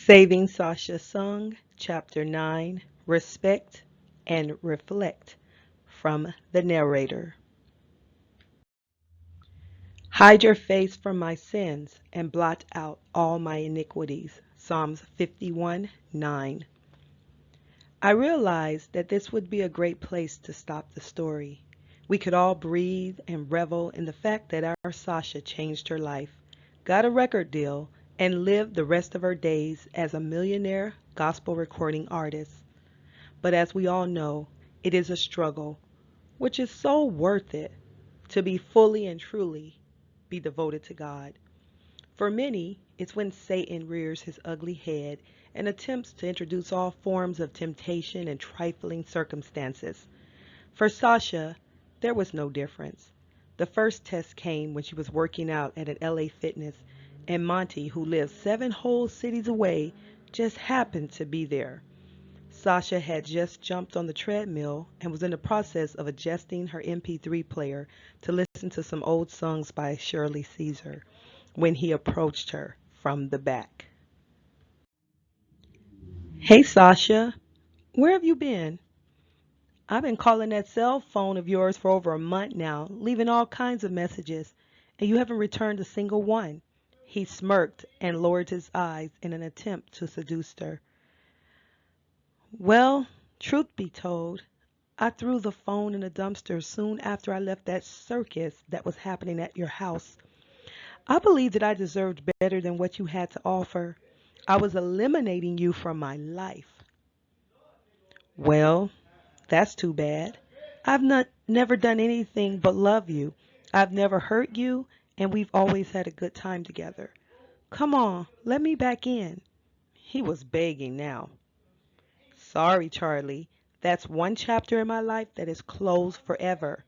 Saving Sasha Sung, Chapter 9, Respect and Reflect, from the narrator. Hide your face from my sins and blot out all my iniquities. Psalms 51:9. I realized that this would be a great place to stop the story. We could all breathe and revel in the fact that our Sasha changed her life, got a record deal, and lived the rest of her days as a millionaire gospel recording artist. But as we all know, it is a struggle, which is so worth it, to be fully and truly be devoted to God. For many, it's when Satan rears his ugly head and attempts to introduce all forms of temptation and trifling circumstances. For Sasha, there was no difference. The first test came when she was working out at an LA Fitness, and Monty, who lived 7 whole cities away, just happened to be there. Sasha had just jumped on the treadmill and was in the process of adjusting her MP3 player to listen to some old songs by Shirley Caesar when he approached her from the back. Hey Sasha, where have you been? I've been calling that cell phone of yours for over a month now, leaving all kinds of messages, and you haven't returned a single one. He smirked and lowered his eyes in an attempt to seduce her. Well, truth be told, I threw the phone in a dumpster soon after I left that circus that was happening at your house. I believed that I deserved better than what you had to offer. I was eliminating you from my life. Well, that's too bad. I've never done anything but love you. I've never hurt you, and we've always had a good time together. Come on, let me back in. He was begging now. Sorry, Charlie. That's one chapter in my life that is closed forever.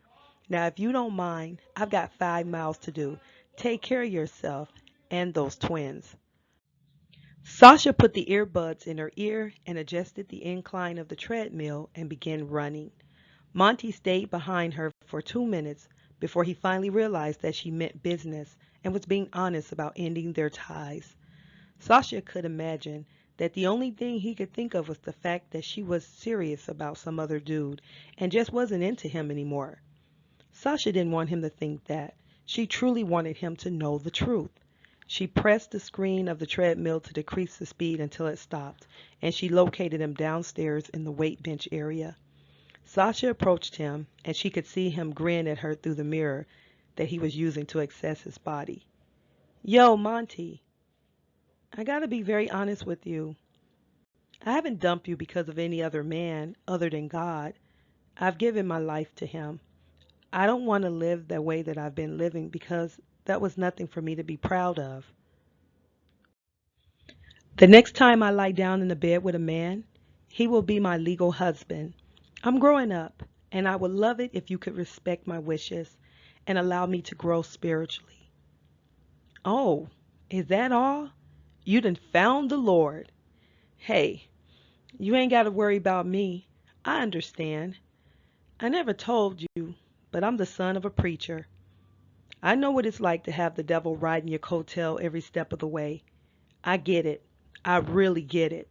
Now, if you don't mind, I've got 5 miles to do. Take care of yourself and those twins. Sasha put the earbuds in her ear and adjusted the incline of the treadmill and began running. Monty stayed behind her for 2 minutes before he finally realized that she meant business and was being honest about ending their ties. Sasha could imagine that the only thing he could think of was the fact that she was serious about some other dude and just wasn't into him anymore. Sasha didn't want him to think that. She truly wanted him to know the truth. She pressed the screen of the treadmill to decrease the speed until it stopped, and she located him downstairs in the weight bench area. Sasha approached him, and she could see him grin at her through the mirror that he was using to access his body. Yo, Monty, I gotta be very honest with you. I haven't dumped you because of any other man other than God. I've given my life to him. I don't want to live the way that I've been living because that was nothing for me to be proud of. The next time I lie down in the bed with a man, he will be my legal husband. I'm growing up, and I would love it if you could respect my wishes and allow me to grow spiritually. Oh, is that all? You done found the Lord. Hey, you ain't got to worry about me. I understand. I never told you, but I'm the son of a preacher. I know what it's like to have the devil riding your coattail every step of the way. I get it. I really get it.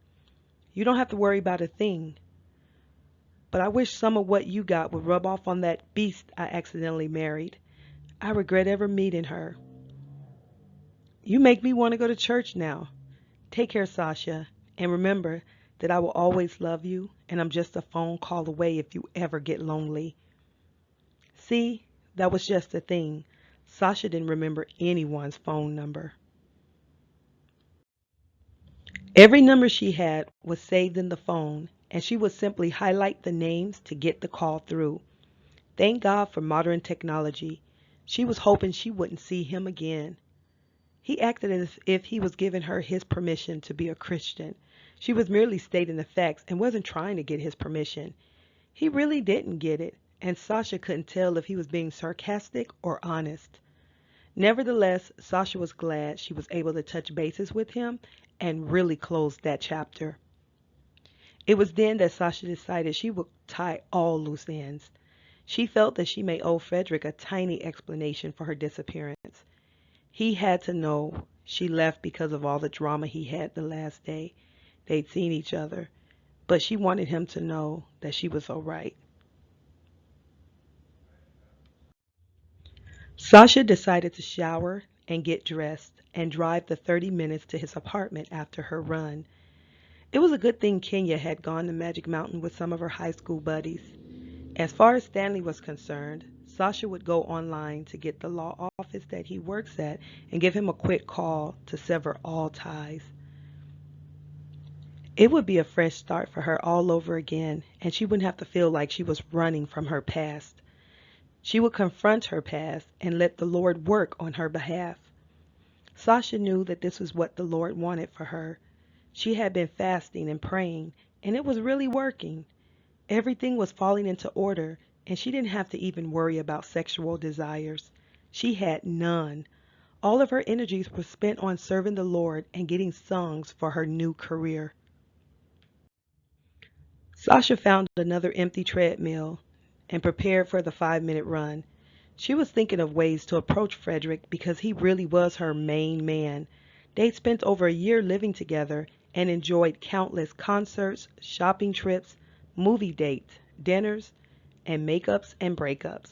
You don't have to worry about a thing. But I wish some of what you got would rub off on that beast I accidentally married. I regret ever meeting her. You make me want to go to church now. Take care, Sasha, and remember that I will always love you, and I'm just a phone call away if you ever get lonely. See, that was just the thing. Sasha didn't remember anyone's phone number. Every number she had was saved in the phone, and she would simply highlight the names to get the call through. Thank God for modern technology. She was hoping she wouldn't see him again. He acted as if he was giving her his permission to be a Christian. She was merely stating the facts and wasn't trying to get his permission. He really didn't get it, and Sasha couldn't tell if he was being sarcastic or honest. Nevertheless, Sasha was glad she was able to touch bases with him and really close that chapter. It was then that Sasha decided she would tie all loose ends. She felt that she may owe Frederick a tiny explanation for her disappearance. He had to know She left because of all the drama he had the last day they'd seen each other, but she wanted him to know that she was all right. Sasha decided to shower and get dressed and drive the 30 minutes to his apartment after her run. It was a good thing Kenya had gone to Magic Mountain with some of her high school buddies. As far as Stanley was concerned, Sasha would go online to get the law office that he works at and give him a quick call to sever all ties. It would be a fresh start for her all over again, and she wouldn't have to feel like she was running from her past. She would confront her past and let the Lord work on her behalf. Sasha knew that this was what the Lord wanted for her. She had been fasting and praying, and it was really working. Everything was falling into order, and she didn't have to even worry about sexual desires. She had none. All of her energies were spent on serving the Lord and getting songs for her new career. Sasha found another empty treadmill and prepared for the 5-minute run. She was thinking of ways to approach Frederick because he really was her main man. They'd spent over a year living together and enjoyed countless concerts, shopping trips, movie dates, dinners, and makeups and breakups.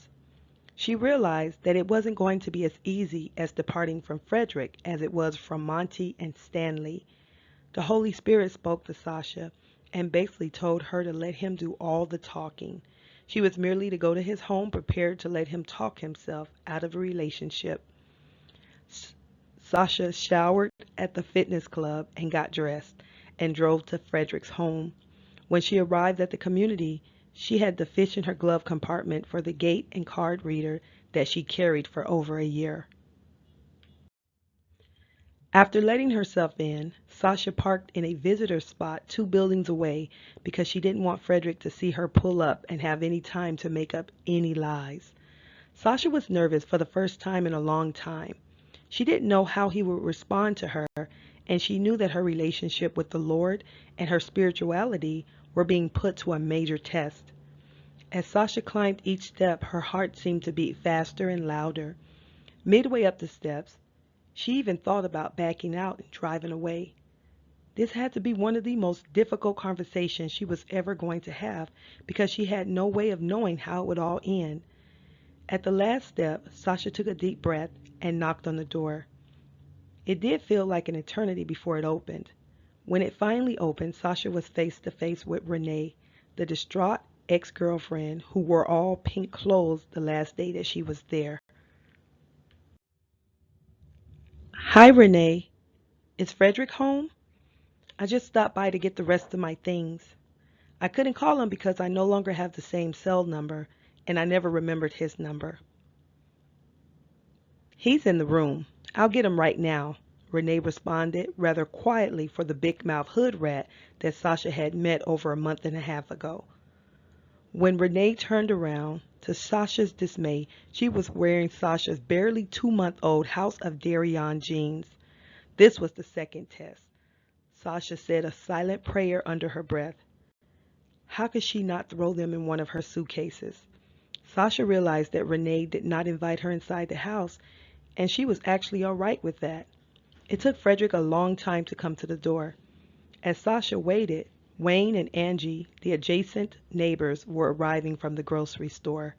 She realized that it wasn't going to be as easy as departing from Frederick as it was from Monty and Stanley. The Holy Spirit spoke to Sasha and basically told her to let him do all the talking. She was merely to go to his home prepared to let him talk himself out of a relationship. Sasha showered at the fitness club and got dressed and drove to Frederick's home. When she arrived at the community, she had the fish in her glove compartment for the gate and card reader that she carried for over a year. After letting herself in, Sasha parked in a visitor spot 2 buildings away because she didn't want Frederick to see her pull up and have any time to make up any lies. Sasha was nervous for the first time in a long time. She didn't know how he would respond to her, and she knew that her relationship with the Lord and her spirituality were being put to a major test. As Sasha climbed each step, her heart seemed to beat faster and louder. Midway up the steps, she even thought about backing out and driving away. This had to be one of the most difficult conversations she was ever going to have because she had no way of knowing how it would all end. At the last step, Sasha took a deep breath and knocked on the door. It did feel like an eternity before it opened. When it finally opened, Sasha was face to face with Renee, the distraught ex-girlfriend who wore all pink clothes the last day that she was there. Hi, Renee. Is Frederick home? I just stopped by to get the rest of my things. I couldn't call him because I no longer have the same cell number, and I never remembered his number. He's in the room. I'll get him right now, Renee responded rather quietly for the big-mouth hood rat that Sasha had met over a month and a half ago. When Renee turned around, to Sasha's dismay, she was wearing Sasha's barely 2-month-old House of Darien jeans. This was the second test. Sasha said a silent prayer under her breath. How could she not throw them in one of her suitcases? Sasha realized that Renee did not invite her inside the house, and she was actually all right with that. It took Frederick a long time to come to the door. As Sasha waited, Wayne and Angie, the adjacent neighbors, were arriving from the grocery store.